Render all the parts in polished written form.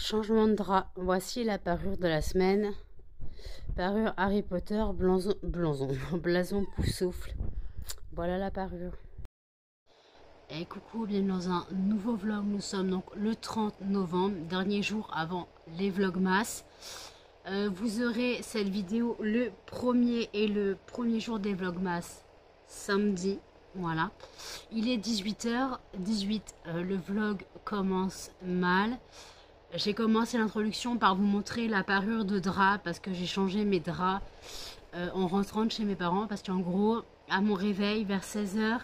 Changement de drap. Voici la parure de la semaine. Parure Harry Potter, blason Poufsouffle. Voilà la parure. Et coucou, bienvenue dans un nouveau vlog. Nous sommes donc le 30 novembre, dernier jour avant les vlogmas. Vous aurez cette vidéo le premier jour des vlogmas samedi. Voilà. Il est 18h18. Le vlog commence mal. J'ai commencé l'introduction par vous montrer la parure de drap parce que j'ai changé mes draps en rentrant de chez mes parents, parce qu'en gros, à mon réveil vers 16h,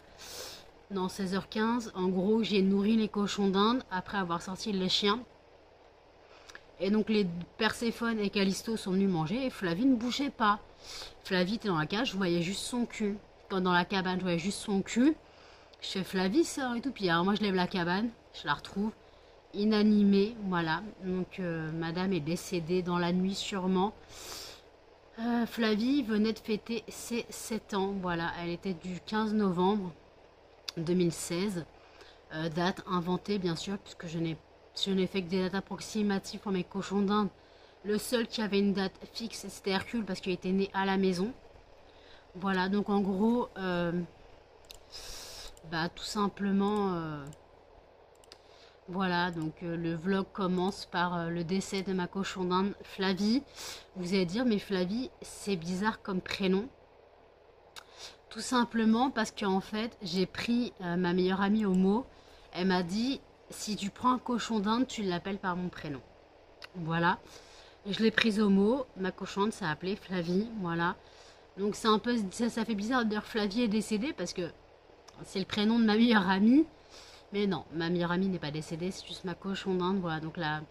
non 16h15, en gros j'ai nourri les cochons d'Inde après avoir sorti les chiens. Et donc les Perséphone et Callisto sont venus manger et Flavie ne bougeait pas. Flavie était dans la cage, je voyais juste son cul. Quand dans la cabane, je voyais juste son cul. Je fais Flavie sort et tout, puis alors moi je lève la cabane, je la retrouve inanimée, voilà. Donc madame est décédée dans la nuit sûrement. Flavie venait de fêter ses 7 ans, voilà. Elle était du 15 novembre 2016, date inventée bien sûr, puisque je n'ai fait que des dates approximatives pour mes cochons d'Inde. Le seul qui avait une date fixe, c'était Hercule, parce qu'il était né à la maison. Voilà, donc en gros, tout simplement, voilà, donc le vlog commence par le décès de ma cochon d'Inde, Flavie. Vous allez dire, mais Flavie, c'est bizarre comme prénom. Tout simplement parce qu'en fait, j'ai pris ma meilleure amie au mot. Elle m'a dit, si tu prends un cochon d'Inde, tu l'appelles par mon prénom. Voilà, je l'ai prise au mot. Ma cochon d'Inde s'est appelée Flavie, voilà. Donc c'est un peu, ça fait bizarre de dire Flavie est décédée parce que c'est le prénom de ma meilleure amie. Mais non, ma meilleure amie n'est pas décédée, c'est juste ma cochon d'Inde. Voilà, donc là,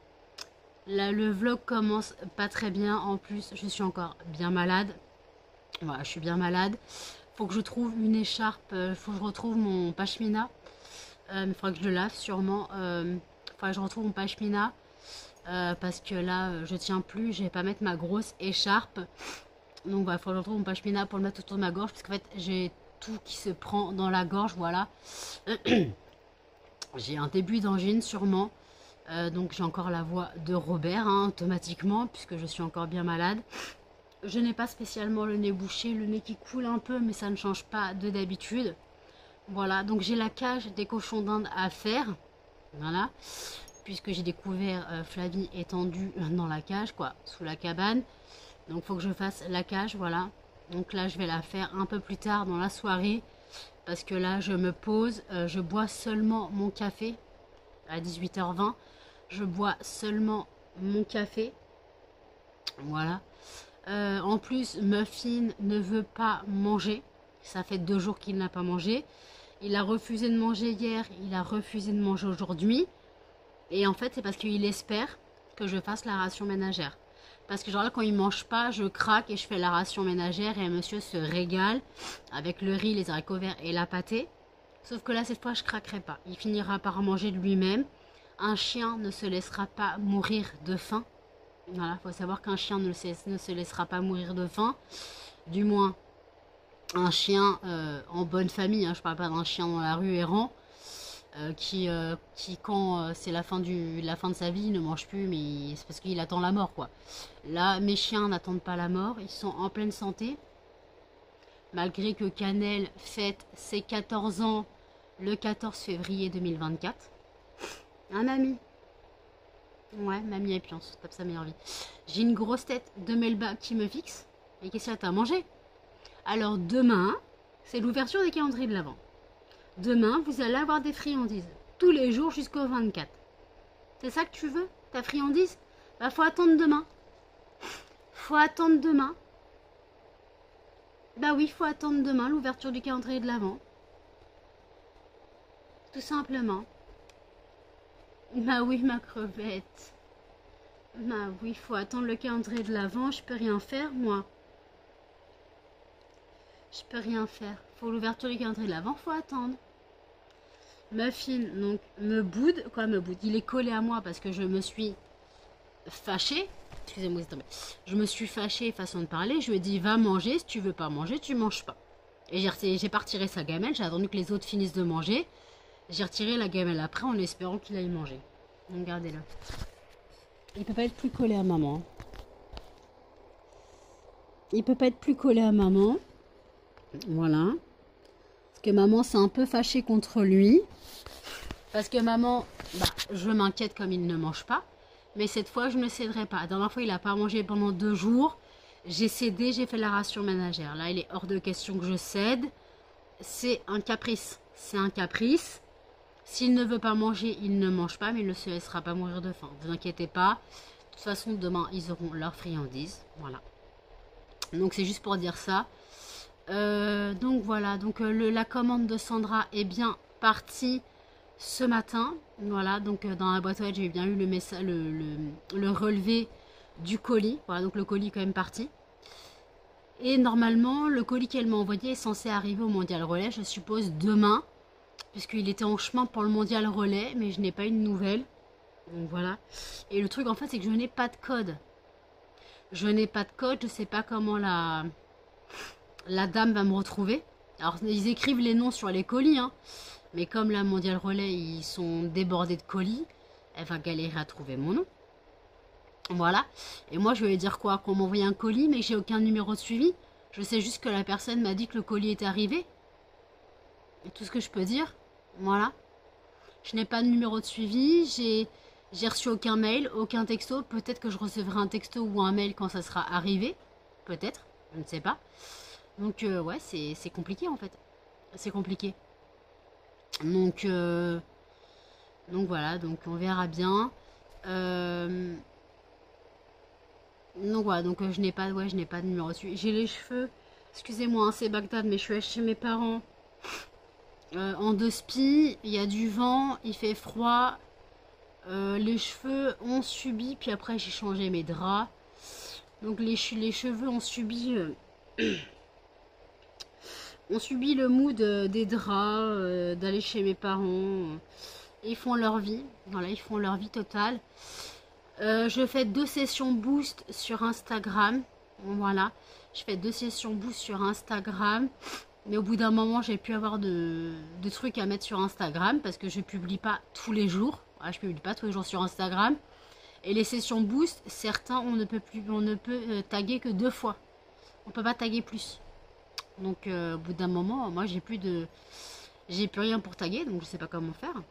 le vlog commence pas très bien. En plus, je suis encore bien malade. Voilà, je suis bien malade. Faut que je trouve une écharpe. Faut que je retrouve mon pashmina. Il faudra que je le lave sûrement. Faudra que je retrouve mon pashmina. Parce que là, je tiens plus. Je vais pas mettre ma grosse écharpe. Donc il faut que je retrouve mon pashmina pour le mettre autour de ma gorge. Parce qu'en fait, j'ai tout qui se prend dans la gorge. Voilà. J'ai un début d'angine sûrement, donc j'ai encore la voix de Robert automatiquement puisque je suis encore bien malade. Je n'ai pas spécialement le nez bouché, le nez qui coule un peu mais ça ne change pas de d'habitude. Voilà, donc j'ai la cage des cochons d'Inde à faire, voilà, puisque j'ai découvert Flavie étendue dans la cage, quoi, sous la cabane. Donc il faut que je fasse la cage, voilà. Donc là je vais la faire un peu plus tard dans la soirée. Parce que là, je me pose, je bois seulement mon café à 18h20. Je bois seulement mon café. Voilà. En plus, Muffin ne veut pas manger. Ça fait 2 jours qu'il n'a pas mangé. Il a refusé de manger hier, il a refusé de manger aujourd'hui. Et en fait, c'est parce qu'il espère que je fasse la ration ménagère. Parce que genre là, quand il mange pas, je craque et je fais la ration ménagère et monsieur se régale avec le riz, les haricots verts et la pâtée. Sauf que là, cette fois, je craquerai pas. Il finira par manger de lui-même. Un chien ne se laissera pas mourir de faim. Voilà, faut savoir qu'un chien ne se laissera pas mourir de faim. Du moins, un chien en bonne famille. Je parle pas d'un chien dans la rue errant. Qui quand c'est la fin de sa vie, il ne mange plus, mais c'est parce qu'il attend la mort, quoi. Là, mes chiens n'attendent pas la mort, ils sont en pleine santé. Malgré que Cannelle fête ses 14 ans le 14 février 2024. Un mamie. Ouais, mamie et pion, tape sa meilleure vie. J'ai une grosse tête de Melba qui me fixe. Et qu'est-ce que t'as à manger? Alors demain, c'est l'ouverture des calendriers de l'Avent. Demain, vous allez avoir des friandises. Tous les jours jusqu'au 24. C'est ça que tu veux? Ta friandise? Bah, faut attendre demain. Faut attendre demain. Bah oui, faut attendre demain l'ouverture du calendrier de l'Avent. Tout simplement. Bah oui, ma crevette. Bah oui, faut attendre le calendrier de l'Avent. Je peux rien faire, moi. Je peux rien faire. Faut l'ouverture du calendrier de l'Avent, faut attendre. Muffin, donc, me boude. Quoi, me boude? Il est collé à moi parce que je me suis fâchée. Excusez-moi, c'est tombé. Je me suis fâchée, façon de parler. Je lui ai dit, va manger. Si tu veux pas manger, tu manges pas. Et j'ai pas retiré sa gamelle. J'ai attendu que les autres finissent de manger. J'ai retiré la gamelle après en espérant qu'il aille manger. Regardez-le. Il peut pas être plus collé à maman. Il peut pas être plus collé à maman. Voilà. Parce que maman s'est un peu fâchée contre lui. Parce que maman, je m'inquiète comme il ne mange pas. Mais cette fois, je ne céderai pas. La dernière fois, il n'a pas mangé pendant 2 jours. J'ai cédé, j'ai fait la ration ménagère. Là, il est hors de question que je cède. C'est un caprice. C'est un caprice. S'il ne veut pas manger, il ne mange pas, mais il ne se laissera pas mourir de faim. Ne vous inquiétez pas. De toute façon, demain, ils auront leur friandise. Voilà. Donc, c'est juste pour dire ça. Donc, voilà. Donc, la commande de Sandra est bien partie ce matin. Voilà. Donc, dans la boîte aux lettres, j'ai bien eu le message, le relevé du colis. Voilà. Donc, le colis est quand même parti. Et normalement, le colis qu'elle m'a envoyé est censé arriver au Mondial Relais, je suppose, demain. Puisqu'il était en chemin pour le Mondial Relais, mais je n'ai pas eu de nouvelles. Donc voilà. Et le truc en fait, c'est que je n'ai pas de code. Je n'ai pas de code, je ne sais pas comment la dame va me retrouver. Alors ils écrivent les noms sur les colis, hein. Mais comme la Mondial Relais, ils sont débordés de colis, elle va galérer à trouver mon nom. Voilà. Et moi, je vais lui dire quoi? Qu'on m'a envoyé un colis, mais j'ai aucun numéro de suivi. Je sais juste que la personne m'a dit que le colis est arrivé. Et tout ce que je peux dire. Voilà. Je n'ai pas de numéro de suivi. J'ai reçu aucun mail, aucun texto. Peut-être que je recevrai un texto ou un mail quand ça sera arrivé. Peut-être. Je ne sais pas. Donc, ouais, c'est compliqué en fait. C'est compliqué. Donc voilà. Donc, on verra bien. Donc voilà, donc je n'ai pas de numéro de suivi. J'ai les cheveux, excusez-moi, hein, c'est Bagdad, mais je suis chez mes parents en 2 spi. Il y a du vent, il fait froid. Les cheveux ont subi, puis après j'ai changé mes draps. Donc les cheveux ont subi le mood des draps, d'aller chez mes parents. Ils font leur vie, voilà, ils font leur vie totale. Je fais 2 sessions boost sur Instagram. Voilà. Je fais 2 sessions boost sur Instagram. Mais au bout d'un moment, j'ai pu avoir de trucs à mettre sur Instagram. Parce que je publie pas tous les jours. Voilà, je publie pas tous les jours sur Instagram. Et les sessions boost, certains, on ne peut taguer que 2 fois. On peut pas taguer plus. Donc au bout d'un moment, moi j'ai plus rien pour taguer. Donc je sais pas comment faire.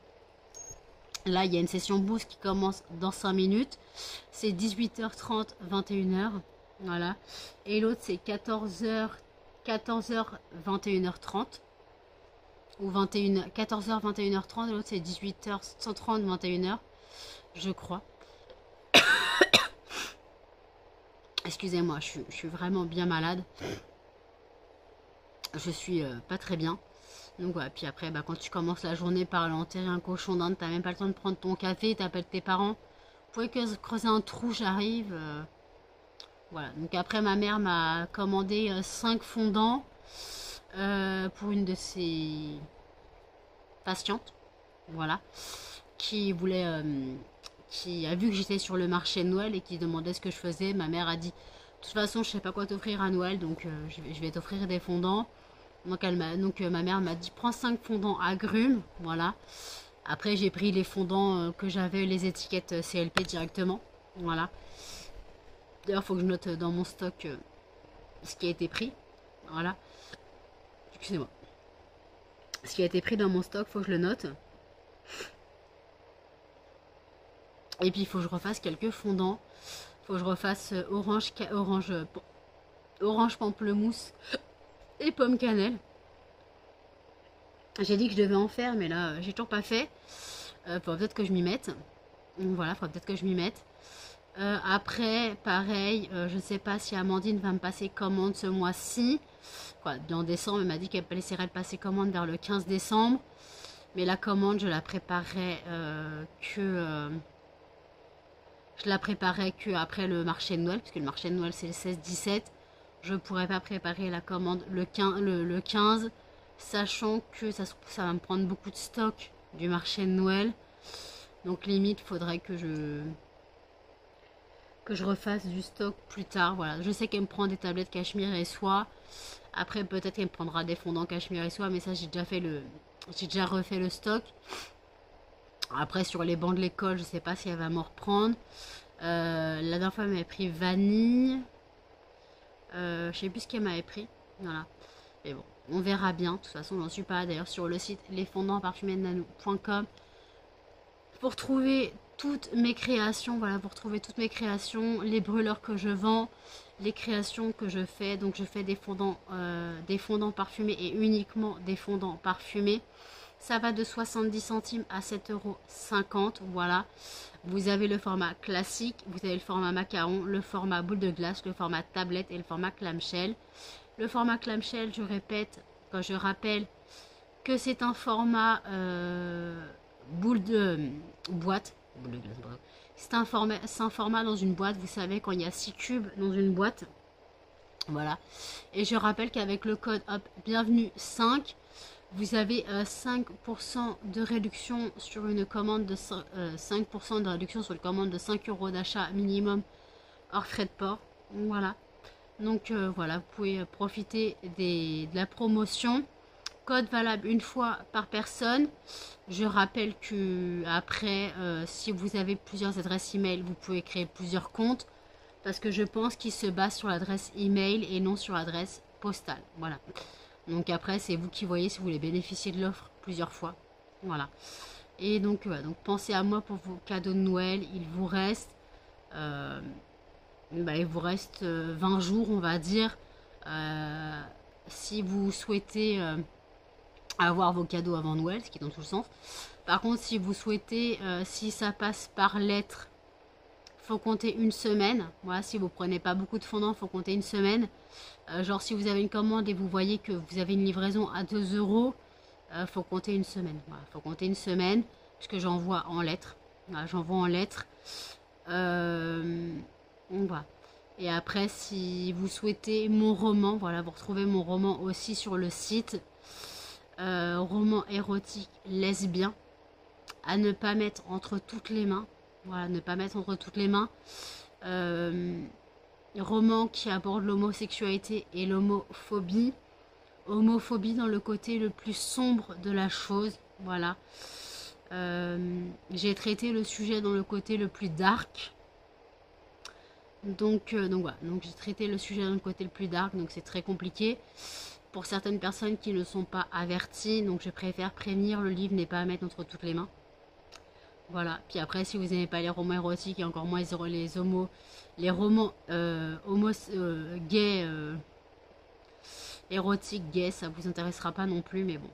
Là, il y a une session boost qui commence dans 5 minutes. C'est 18h30, 21h. Voilà. Et l'autre, c'est 14h, 21h30. Ou 14h, 21h30. Et l'autre, c'est 18h30, 21h. Je crois. Excusez-moi, je suis vraiment bien malade. Je suis pas très bien. Donc voilà, puis après, quand tu commences la journée par enterrer un cochon d'Inde, t'as même pas le temps de prendre ton café, t'appelles tes parents. Vous pouvez creuser un trou, j'arrive. Voilà, donc après ma mère m'a commandé 5 fondants pour une de ses patientes. Voilà, qui a vu que j'étais sur le marché de Noël et qui demandait ce que je faisais. Ma mère a dit, de toute façon, je sais pas quoi t'offrir à Noël, donc je vais t'offrir des fondants. Donc, ma mère m'a dit prends 5 fondants agrumes, voilà. Après j'ai pris les fondants que j'avais, les étiquettes CLP directement, voilà. D'ailleurs il faut que je note dans mon stock ce qui a été pris, voilà. Excusez-moi. Ce qui a été pris dans mon stock, faut que je le note. Et puis il faut que je refasse quelques fondants. Il faut que je refasse orange pamplemousse et pomme cannelle. J'ai dit que je devais en faire, mais là, j'ai toujours pas fait. Faudra peut-être que je m'y mette. Voilà, faudra peut-être que je m'y mette. Après, pareil, je ne sais pas si Amandine va me passer commande ce mois-ci. En décembre, elle m'a dit qu'elle essaierait de passer commande vers le 15 décembre. Mais la commande, je la préparerai que après le marché de Noël, puisque le marché de Noël c'est le 16-17. Je ne pourrais pas préparer la commande le 15, sachant que ça va me prendre beaucoup de stock du marché de Noël. Donc limite, il faudrait que je refasse du stock plus tard. Voilà, je sais qu'elle me prend des tablettes cachemire et soie. Après, peut-être qu'elle me prendra des fondants cachemire et soie, mais ça, j'ai déjà refait le stock. Après, sur les bancs de l'école, je sais pas si elle va m'en reprendre. La dernière fois, elle m'avait pris vanille. Je sais plus ce qu'elle m'avait pris. Voilà. Mais bon, on verra bien. De toute façon, j'en suis pas. D'ailleurs, sur le site lesfondantparfumésnanou.com pour trouver toutes mes créations. Voilà, pour trouver toutes mes créations, les brûleurs que je vends, les créations que je fais. Donc, je fais des fondants parfumés et uniquement des fondants parfumés. Ça va de 70 centimes à 7,50 €. Voilà. Vous avez le format classique, vous avez le format macaron, le format boule de glace, le format tablette et le format clamshell. Le format clamshell, je répète, quand je rappelle que c'est un format boule de boîte. C'est un format dans une boîte. Vous savez, quand il y a 6 cubes dans une boîte. Voilà. Et je rappelle qu'avec le code bienvenue 5, vous avez 5% de réduction sur une commande de 5% de réduction sur une commande de 5 € d'achat minimum hors frais de port. Voilà. Donc voilà, vous pouvez profiter de la promotion. Code valable une fois par personne. Je rappelle que après, si vous avez plusieurs adresses email, vous pouvez créer plusieurs comptes parce que je pense qu'il se base sur l'adresse email et non sur l'adresse postale. Voilà. Donc après, c'est vous qui voyez si vous voulez bénéficier de l'offre plusieurs fois. Voilà. Et donc, donc pensez à moi pour vos cadeaux de Noël. Il vous reste, il vous reste 20 jours, on va dire. Si vous souhaitez avoir vos cadeaux avant Noël, ce qui est dans tout le sens. Par contre, si vous souhaitez, si ça passe par lettre, faut compter une semaine. Voilà, si vous prenez pas beaucoup de fondants, faut compter une semaine. Genre si vous avez une commande et vous voyez que vous avez une livraison à 2 €, faut compter une semaine. Voilà, faut compter une semaine puisque j'envoie en lettres. Voilà, j'envoie en lettres. Voilà. Et après, si vous souhaitez mon roman, voilà, vous retrouvez mon roman aussi sur le site. Roman érotique lesbien à ne pas mettre entre toutes les mains. Voilà, ne pas mettre entre toutes les mains. Roman qui aborde l'homosexualité et l'homophobie. Homophobie dans le côté le plus sombre de la chose. Voilà. J'ai traité le sujet dans le côté le plus dark. Donc voilà. Donc j'ai traité le sujet dans le côté le plus dark. Donc c'est très compliqué pour certaines personnes qui ne sont pas averties. Donc je préfère prévenir. Le livre n'est pas à mettre entre toutes les mains. Voilà, puis après si vous n'aimez pas les romans érotiques et encore moins les romans gays, érotiques, gays, ça vous intéressera pas non plus, mais bon.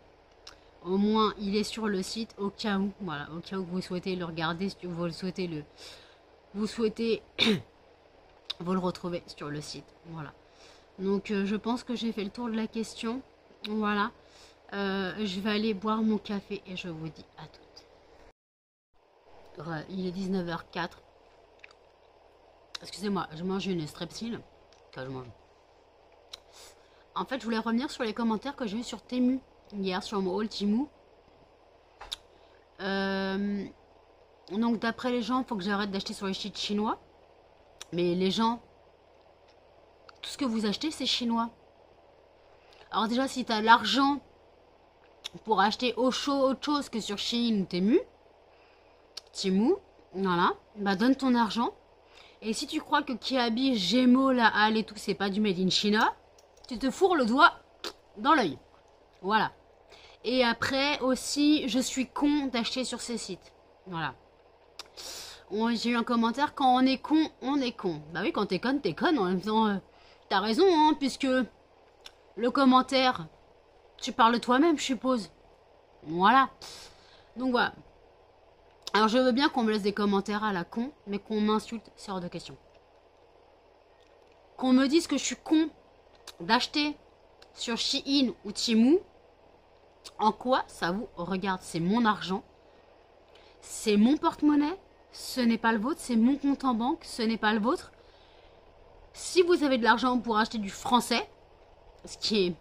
Au moins il est sur le site au cas où, voilà, au cas où vous souhaitez le regarder, si vous le souhaitez vous le retrouvez sur le site, voilà. Donc je pense que j'ai fait le tour de la question, voilà. Je vais aller boire mon café et je vous dis à toutes. Il est 19h04. Excusez-moi, je mange une strepsil. Enfin, je mange. En fait, je voulais revenir sur les commentaires que j'ai eu sur Temu hier, sur mon haul Temu. Donc, d'après les gens, il faut que j'arrête d'acheter sur les sites chinois. Mais les gens, tout ce que vous achetez, c'est chinois. Alors déjà, si tu as l'argent pour acheter autre chose que sur Shein ou Temu, voilà, bah donne ton argent. Et si tu crois que Kiabi, Gémeaux, la Halle et tout, c'est pas du made in China, tu te fourres le doigt dans l'œil. Voilà. Et après aussi, je suis con d'acheter sur ces sites. Voilà. J'ai eu un commentaire, quand on est con, on est con. Bah oui, quand t'es conne, en même temps. T'as raison, hein, puisque le commentaire, tu parles toi-même, je suppose. Voilà. Donc voilà. Alors je veux bien qu'on me laisse des commentaires à la con, mais qu'on m'insulte, c'est hors de question. Qu'on me dise que je suis con d'acheter sur Shein ou Temu, en quoi ça vous regarde? C'est mon argent, c'est mon porte-monnaie, ce n'est pas le vôtre, c'est mon compte en banque, ce n'est pas le vôtre. Si vous avez de l'argent pour acheter du français, ce qui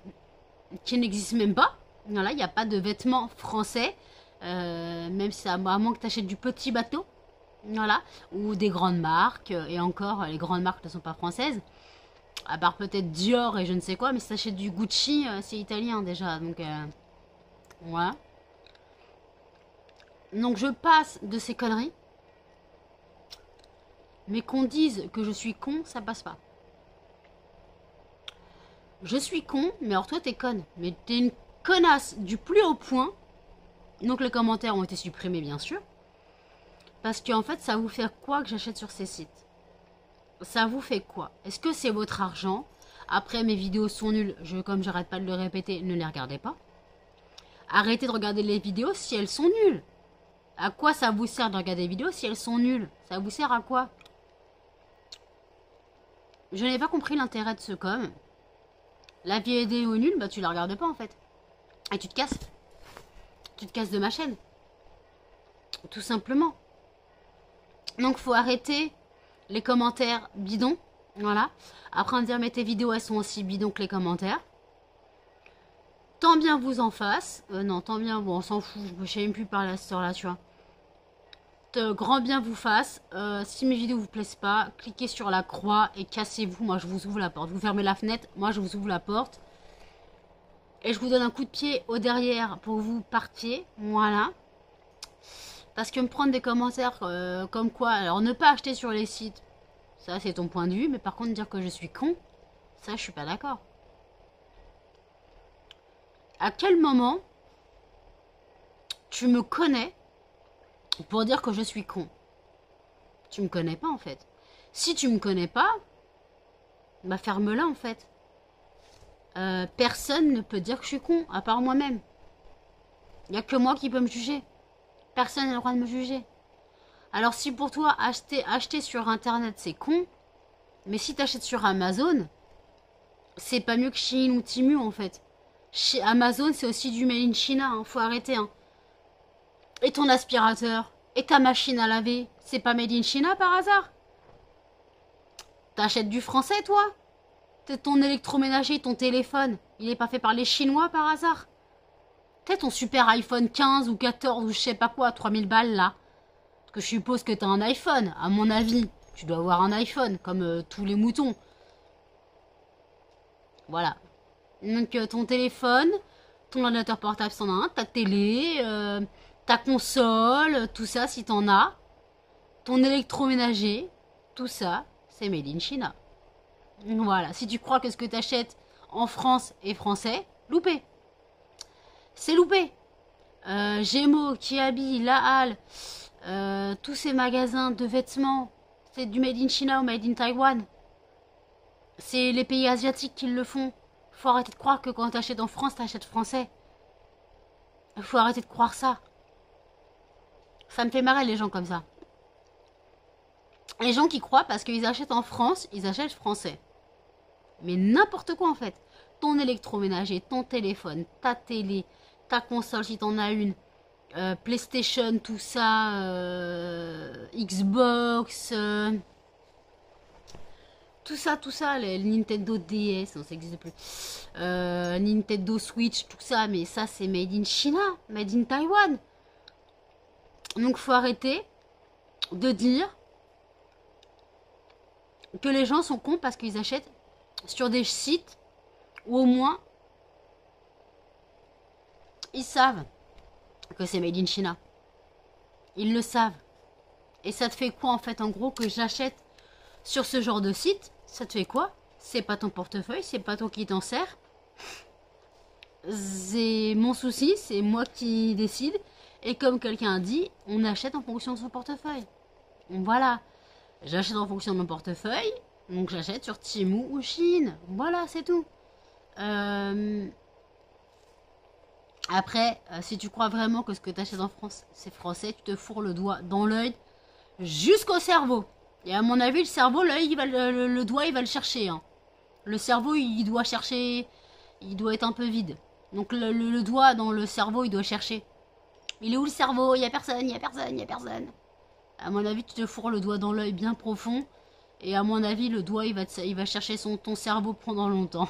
n'existe même pas, voilà, il n'y a pas de vêtements français. Même si à moins que tu achètes du petit bateau, voilà, ou des grandes marques, et encore les grandes marques ne sont pas françaises, à part peut-être Dior et je ne sais quoi, mais si tu achètes du Gucci, c'est italien déjà, donc voilà. Donc je passe de ces conneries, Mais qu'on dise que je suis con, ça passe pas. Je suis con, mais alors toi t'es conne. Mais t'es une connasse du plus haut point. Donc les commentaires ont été supprimés bien sûr. Parce qu'en fait ça vous fait quoi que j'achète sur ces sites? Ça vous fait quoi? Est-ce que c'est votre argent? Après mes vidéos sont nulles, comme j'arrête pas de le répéter, ne les regardez pas. Arrêtez de regarder les vidéos si elles sont nulles. À quoi ça vous sert de regarder des vidéos si elles sont nulles? Ça vous sert à quoi? Je n'ai pas compris l'intérêt de ce com. La vidéo nulle, bah tu la regardes pas en fait. Et tu te casses. Tu te casses de ma chaîne. Tout simplement. Donc faut arrêter les commentaires bidons. Voilà. Après on dire mais tes vidéos elles sont aussi bidons que les commentaires. Tant bien vous en fasse. Non, tant bien vous, on s'en fout. Je ne sais même plus parler à cette heure-là, tu vois. Grand bien vous fasse. Si mes vidéos vous plaisent pas, cliquez sur la croix et cassez-vous. Moi, je vous ouvre la porte. Vous fermez la fenêtre, moi, je vous ouvre la porte. Et je vous donne un coup de pied au derrière pour que vous partiez. Voilà. Parce que me prendre des commentaires comme quoi, alors ne pas acheter sur les sites, ça c'est ton point de vue. Mais par contre, dire que je suis con, ça, je suis pas d'accord. À quel moment tu me connais pour dire que je suis con? Tu me connais pas en fait. Si tu me connais pas, bah ferme-la en fait. Personne ne peut dire que je suis con, à part moi-même. Il n'y a que moi qui peux me juger. Personne n'a le droit de me juger. Alors si pour toi, acheter sur internet c'est con, mais si tu achètes sur Amazon, c'est pas mieux que Shein ou Temu en fait. Chez Amazon, c'est aussi du made in China, hein, faut arrêter. Hein. Et ton aspirateur, et ta machine à laver, c'est pas made in China par hasard? T'achètes du français, toi? Ton électroménager, ton téléphone, il est pas fait par les Chinois par hasard? T'as ton super iPhone 15 ou 14 ou je sais pas quoi, 3000 balles là. Parce que je suppose que t'as un iPhone, à mon avis. Tu dois avoir un iPhone, comme tous les moutons. Voilà. Donc ton téléphone, ton ordinateur portable c'en a un, ta télé, ta console, tout ça si t'en as, ton électroménager, tout ça, c'est made in China. Voilà, si tu crois que ce que t'achètes en France est français, loupé. C'est loupé. Gémeaux, Kiabi, La Halle, tous ces magasins de vêtements, c'est du made in China ou made in Taïwan. C'est les pays asiatiques qui le font. Faut arrêter de croire que quand t'achètes en France, t'achètes français. Faut arrêter de croire ça. Ça me fait marrer les gens comme ça. Les gens qui croient parce qu'ils achètent en France, ils achètent français. Mais n'importe quoi en fait. Ton électroménager, ton téléphone, ta télé, ta console si t'en as une, PlayStation, tout ça, Xbox, tout ça, les Nintendo DS, non ça n'existe plus, Nintendo Switch, tout ça, mais ça c'est made in China, made in Taïwan. Donc faut arrêter de dire que les gens sont cons parce qu'ils achètent sur des sites où au moins ils savent que c'est made in China. Ils le savent. Et ça te fait quoi en fait en gros que j'achète sur ce genre de site? Ça te fait quoi? C'est pas ton portefeuille, c'est pas toi qui t'en sers. C'est mon souci, c'est moi qui décide. Et comme quelqu'un a dit, on achète en fonction de son portefeuille. Donc voilà. J'achète en fonction de mon portefeuille. Donc j'achète sur Temu ou Shein. Voilà, c'est tout. Après, si tu crois vraiment que ce que tu achètes en France, c'est français, tu te fourres le doigt dans l'œil jusqu'au cerveau. Et à mon avis, le cerveau, l'œil, le doigt, il va le chercher. Hein. Le cerveau, il doit chercher, il doit être un peu vide. Donc le doigt dans le cerveau, il doit chercher. Il est où le cerveau? Il n'y a personne, il n'y a personne, il n'y a personne. À mon avis, tu te fourres le doigt dans l'œil bien profond. Et à mon avis, le doigt, il va chercher ton cerveau pendant longtemps.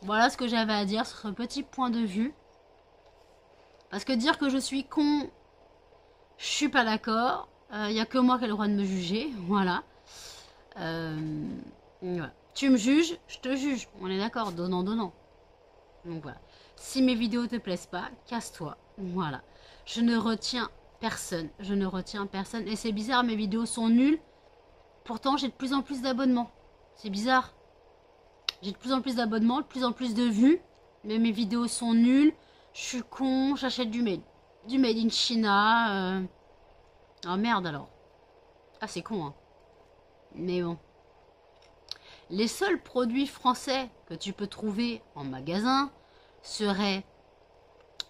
Voilà ce que j'avais à dire sur ce petit point de vue. Parce que dire que je suis con, je suis pas d'accord. Il n'y a que moi qui ai le droit de me juger. Voilà. Voilà. Tu me juges, je te juge. On est d'accord, donnant, donnant. Donc voilà. Si mes vidéos te plaisent pas, casse-toi. Voilà. Je ne retiens personne. Je ne retiens personne. Et c'est bizarre, mes vidéos sont nulles. pourtant j'ai de plus en plus d'abonnements. C'est bizarre. J'ai de plus en plus d'abonnements, de plus en plus de vues. Mais mes vidéos sont nulles. Je suis con, j'achète du made in China. Ah merde alors. Ah c'est con hein. Mais bon. Les seuls produits français que tu peux trouver en magasin seraient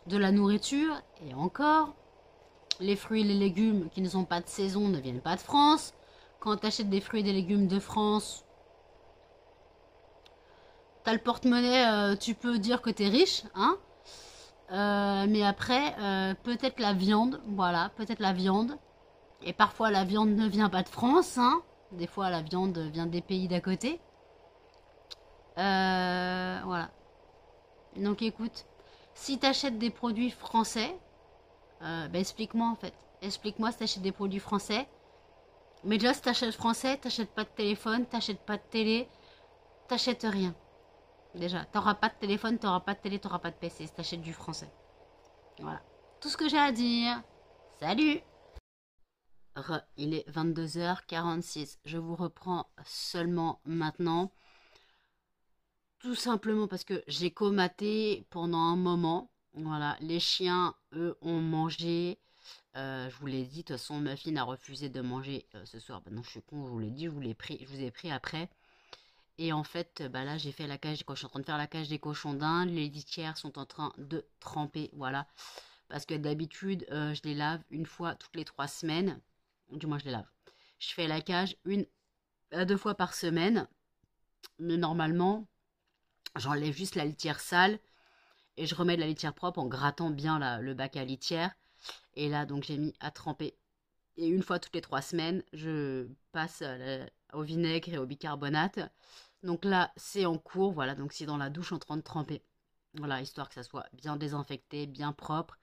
de la nourriture et encore. Les fruits et les légumes qui ne sont pas de saison ne viennent pas de France. Quand tu achètes des fruits et des légumes de France, t'as le porte-monnaie, tu peux dire que t'es riche, hein. Mais après, peut-être la viande, voilà, peut-être la viande. Et parfois la viande ne vient pas de France, hein. Des fois la viande vient des pays d'à côté. Voilà. Donc écoute, si t'achètes des produits français, explique-moi en fait. Explique-moi si t'achètes des produits français. Mais déjà, si t'achètes français, t'achètes pas de téléphone, t'achètes pas de télé, t'achètes rien. Déjà, t'auras pas de téléphone, t'auras pas de télé, t'auras pas de PC si t'achètes du français. Voilà. Tout ce que j'ai à dire. Salut! Il est 22h46. Je vous reprends seulement maintenant. Tout simplement parce que j'ai comaté pendant un moment. Voilà, les chiens, eux, ont mangé. Je vous l'ai dit, de toute façon, Muffin a refusé de manger ce soir. Bah non, je suis con, je vous l'ai dit, je vous ai pris après. Et en fait, bah là, j'ai fait la cage des cochons. Je suis en train de faire la cage des cochons d'Inde. Les litières sont en train de tremper, voilà. Parce que d'habitude, je les lave une fois toutes les 3 semaines. Du moins, je les lave. Je fais la cage une à 2 fois par semaine. Mais normalement, j'enlève juste la litière sale. Et je remets de la litière propre en grattant bien le bac à litière. Et là, donc, j'ai mis à tremper. Et une fois toutes les 3 semaines, je passe au vinaigre et au bicarbonate. Donc là, c'est en cours, voilà, donc c'est dans la douche en train de tremper. Voilà, histoire que ça soit bien désinfecté, bien propre.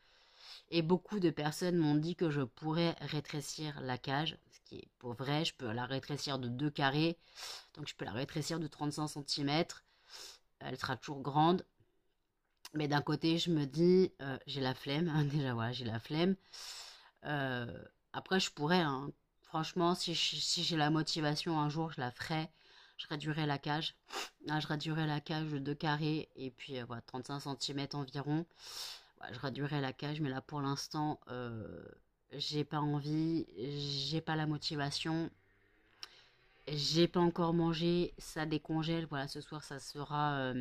Et beaucoup de personnes m'ont dit que je pourrais rétrécir la cage, ce qui est pour vrai, je peux la rétrécir de 2 carrés. Donc je peux la rétrécir de 35 cm. Elle sera toujours grande. Mais d'un côté, je me dis, j'ai la flemme, hein, déjà voilà, j'ai la flemme. Euh, Après, je pourrais, hein. Franchement, si j'ai la motivation, un jour, je la ferai. Je réduirai la cage. Là, je réduirai la cage de 2 carrés et puis voilà, 35 cm environ. Ouais, je réduirai la cage, mais là, pour l'instant, j'ai pas envie, j'ai pas la motivation. J'ai pas encore mangé, ça décongèle. Voilà, ce soir, ça sera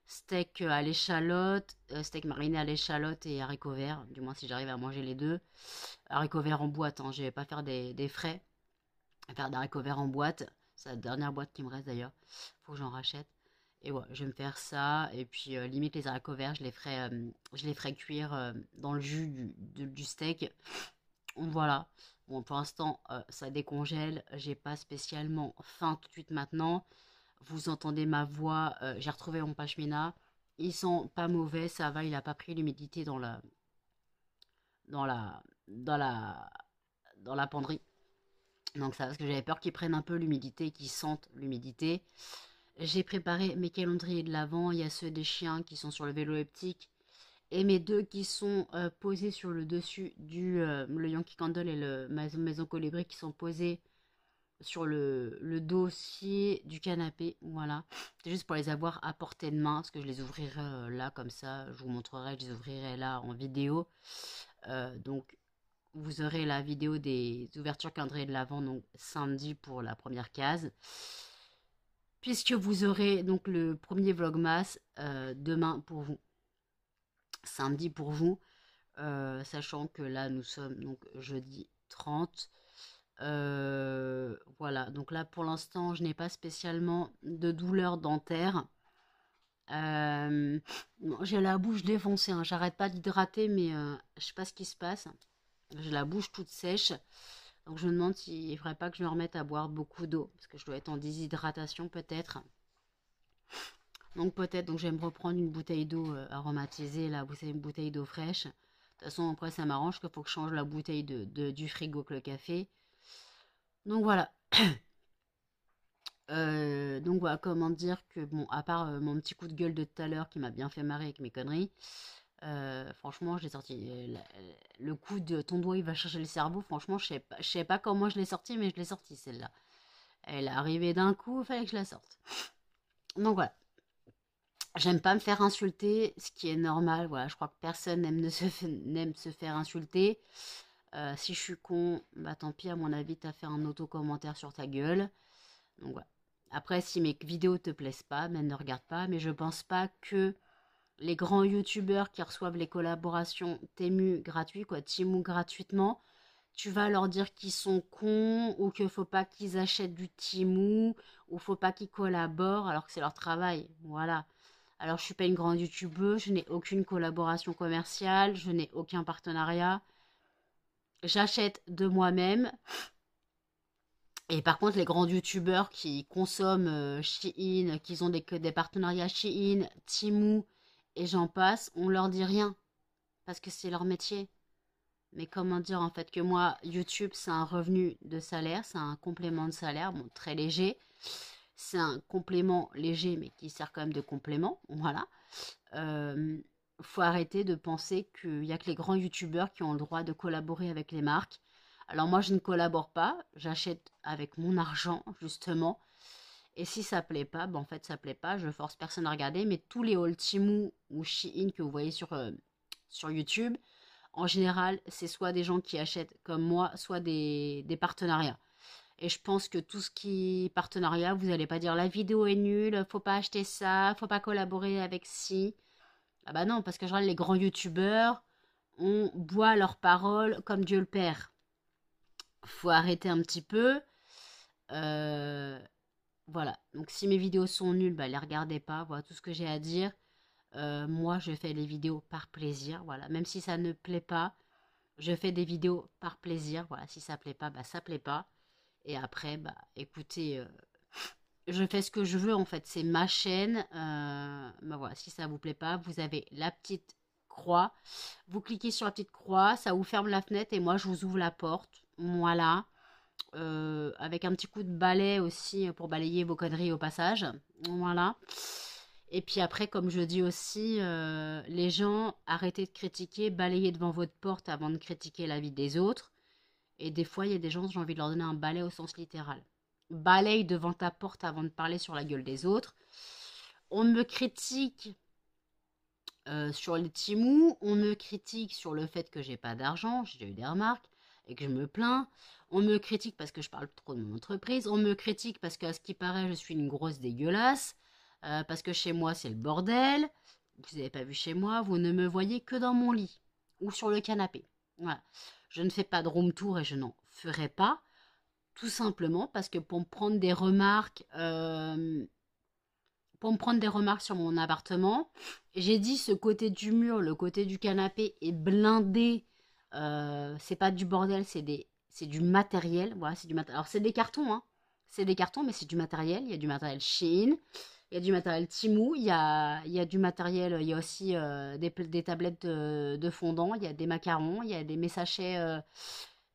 steak à l'échalote, steak mariné à l'échalote et haricots verts. Du moins, si j'arrive à manger les deux. Haricots verts en boîte, hein, je vais pas faire des frais. Je vais faire des haricots verts en boîte. C'est la dernière boîte qui me reste d'ailleurs. Faut que j'en rachète. Et ouais, je vais me faire ça. Et puis, limite, les haricots verts, je les ferai cuire dans le jus du steak. Voilà. Bon, pour l'instant, ça décongèle. J'ai pas spécialement faim tout de suite maintenant. Vous entendez ma voix. J'ai retrouvé mon pashmina. Ils sont pas mauvais, ça va. Il a pas pris l'humidité dans la, dans la, dans la penderie. Donc ça, parce que j'avais peur qu'ils prennent un peu l'humidité, qu'ils sentent l'humidité. J'ai préparé mes calendriers de l'Avent. Il y a ceux des chiens qui sont sur le vélo elliptique. Et mes deux qui sont posés sur le dessus le Yankee Candle et le Maison Colibri qui sont posés sur le dossier du canapé. Voilà. C'est juste pour les avoir à portée de main. Parce que je les ouvrirai là comme ça. Je vous montrerai, je les ouvrirai là en vidéo. Donc vous aurez la vidéo des ouvertures calendrier de l'Avent donc samedi pour la première case. Puisque vous aurez donc le premier vlogmas demain pour vous. Samedi pour vous. Sachant que là nous sommes donc jeudi 30. Voilà, donc là pour l'instant je n'ai pas spécialement de douleur dentaire. J'ai la bouche défoncée, hein. J'arrête pas d'hydrater, mais je sais pas ce qui se passe. J'ai la bouche toute sèche. Donc je me demande s'il ne faudrait pas que je me remette à boire beaucoup d'eau. Parce que je dois être en déshydratation peut-être. Donc peut-être, donc je vais me reprendre une bouteille d'eau aromatisée. Là, vous savez, une bouteille d'eau fraîche. De toute façon, après ça m'arrange qu'il faut que je change la bouteille du frigo avec le café. Donc voilà. Donc voilà, comment dire que, bon, à part mon petit coup de gueule de tout à l'heure qui m'a bien fait marrer avec mes conneries, franchement, je l'ai sorti. Le coup de ton doigt, il va chercher le cerveau, franchement, je sais pas comment je l'ai sorti, mais je l'ai sorti celle-là. Elle est arrivée d'un coup, il fallait que je la sorte. Donc voilà. J'aime pas me faire insulter, ce qui est normal. Voilà, je crois que personne n'aime se faire insulter. Si je suis con, bah tant pis, à mon avis, t'as fait un auto-commentaire sur ta gueule. Donc voilà. Après, si mes vidéos te plaisent pas, ben ne regarde pas. Mais je pense pas que les grands youtubeurs qui reçoivent les collaborations Temu gratuit, quoi, Temu gratuitement, tu vas leur dire qu'ils sont cons ou qu'il faut pas qu'ils achètent du Temu ou faut pas qu'ils collaborent alors que c'est leur travail. Voilà. Alors je suis pas une grande youtubeuse, je n'ai aucune collaboration commerciale, je n'ai aucun partenariat. J'achète de moi-même. Et par contre, les grands youtubeurs qui consomment Shein, qui ont des partenariats Shein, Temu et j'en passe, on leur dit rien parce que c'est leur métier. Mais comment dire en fait que moi, YouTube, c'est un revenu de salaire, c'est un complément de salaire, bon, très léger. C'est un complément léger, mais qui sert quand même de complément. Voilà. Euh, Faut arrêter de penser qu'il n'y a que les grands youtubeurs qui ont le droit de collaborer avec les marques. Alors moi, je ne collabore pas, j'achète avec mon argent, justement. Et si ça plaît pas, ben en fait, ça plaît pas, je force personne à regarder. Mais tous les hauls Temu ou Shein que vous voyez sur YouTube, en général, c'est soit des gens qui achètent comme moi, soit des partenariats. Et je pense que tout ce qui est partenariat, vous n'allez pas dire la vidéo est nulle, faut pas acheter ça, faut pas collaborer avec ci. Ah bah non, parce que genre les grands youtubeurs, on boit leurs paroles comme Dieu le Père. Faut arrêter un petit peu. Euh, voilà. Donc si mes vidéos sont nulles, bah les regardez pas. Voilà tout ce que j'ai à dire. Moi, je fais les vidéos par plaisir. Voilà. Même si ça ne plaît pas, je fais des vidéos par plaisir. Voilà. Si ça plaît pas, bah ça plaît pas. Et après, bah écoutez, je fais ce que je veux en fait. C'est ma chaîne. Bah voilà. Si ça vous plaît pas, vous avez la petite croix. Vous cliquez sur la petite croix, ça vous ferme la fenêtre et moi je vous ouvre la porte. Voilà. Avec un petit coup de balai aussi pour balayer vos conneries au passage. Voilà. Et puis après, comme je dis aussi, les gens, arrêtez de critiquer, balayez devant votre porte avant de critiquer la vie des autres. Et des fois, il y a des gens, j'ai envie de leur donner un balai au sens littéral. Balaye devant ta porte avant de parler sur la gueule des autres. On me critique sur les Temu, on me critique sur le fait que j'ai pas d'argent, j'ai déjà eu des remarques, et que je me plains. On me critique parce que je parle trop de mon entreprise. On me critique parce qu'à ce qui paraît, je suis une grosse dégueulasse. Parce que chez moi, c'est le bordel. Vous n'avez pas vu chez moi, vous ne me voyez que dans mon lit ou sur le canapé. Voilà. Je ne fais pas de room tour et je n'en ferai pas. Tout simplement parce que pour me prendre des remarques sur mon appartement, j'ai dit ce côté du mur, le côté du canapé est blindé. C'est pas du bordel, c'est du matériel. Voilà, c'est du matériel. Alors c'est des cartons, hein. C'est des cartons, mais c'est du matériel. Il y a du matériel Shein, il y a du matériel Temu, il y a du matériel, il y a aussi des tablettes de fondant, il y a des macarons, il y a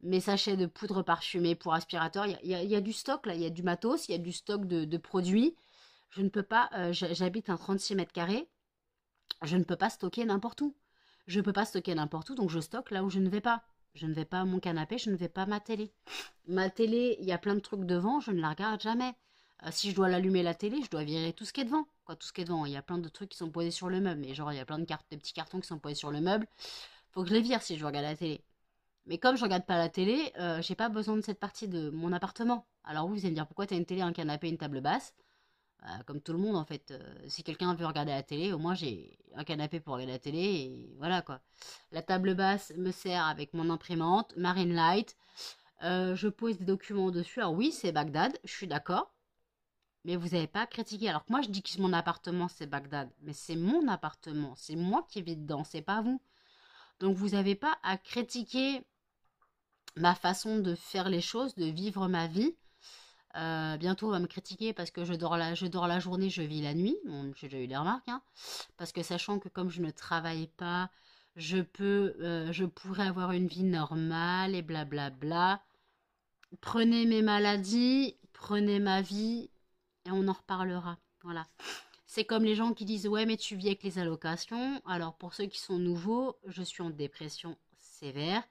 mes sachets de poudre parfumée pour aspirateur. Il y a du stock là, il y a du matos, il y a du stock de produits. Je ne peux pas, j'habite un 36 mètres carrés, je ne peux pas stocker n'importe où. Je ne peux pas stocker n'importe où, donc je stocke là où je ne vais pas. Je ne vais pas à mon canapé, je ne vais pas à ma télé. Ma télé, il y a plein de trucs devant, je ne la regarde jamais. Si je dois l'allumer la télé, je dois virer tout ce qui est devant. Quoi, tout ce qui est devant. Il y a plein de trucs qui sont posés sur le meuble. Mais genre, il y a plein de petits cartons qui sont posés sur le meuble. Faut que je les vire si je veux regarder la télé. Mais comme je regarde pas la télé, j'ai pas besoin de cette partie de mon appartement. Alors vous allez me dire pourquoi tu as une télé, un canapé, une table basse. Comme tout le monde en fait. Si quelqu'un veut regarder la télé, au moins j'ai un canapé pour regarder la télé et voilà quoi. La table basse me sert avec mon imprimante, Marine Light. Je pose des documents dessus. Alors oui, c'est Bagdad, je suis d'accord. Mais vous n'avez pas critiqué. Alors que moi je dis que mon appartement c'est Bagdad. Mais c'est mon appartement. C'est moi qui vis dedans, c'est pas vous. Donc vous n'avez pas à critiquer ma façon de faire les choses, de vivre ma vie. Bientôt, on va me critiquer parce que je dors la journée, je vis la nuit. Bon, j'ai déjà eu des remarques, hein. Parce que sachant que comme je ne travaille pas, je pourrais avoir une vie normale et blablabla. Prenez mes maladies, prenez ma vie et on en reparlera. Voilà. C'est comme les gens qui disent ouais mais tu vis avec les allocations. Alors pour ceux qui sont nouveaux, je suis en dépression sévère.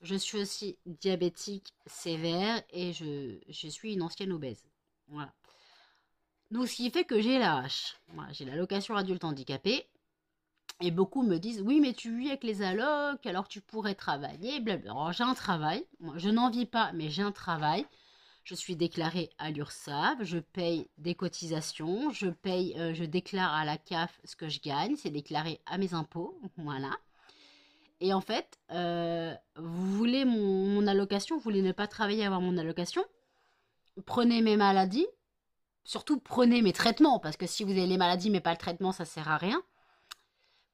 Je suis aussi diabétique sévère et je suis une ancienne obèse. Voilà. Donc, ce qui fait que j'ai la hache. Voilà, j'ai l'allocation adulte handicapé. Et beaucoup me disent, oui, mais tu vis avec les allocs, alors tu pourrais travailler, blablabla. Alors, j'ai un travail. Moi, je n'en vis pas, mais j'ai un travail. Je suis déclarée à l'URSSAF, je paye des cotisations, je déclare à la CAF ce que je gagne, c'est déclaré à mes impôts, voilà. Et en fait, vous voulez mon allocation, vous voulez ne pas travailler, avoir mon allocation, prenez mes maladies, surtout prenez mes traitements, parce que si vous avez les maladies mais pas le traitement, ça sert à rien.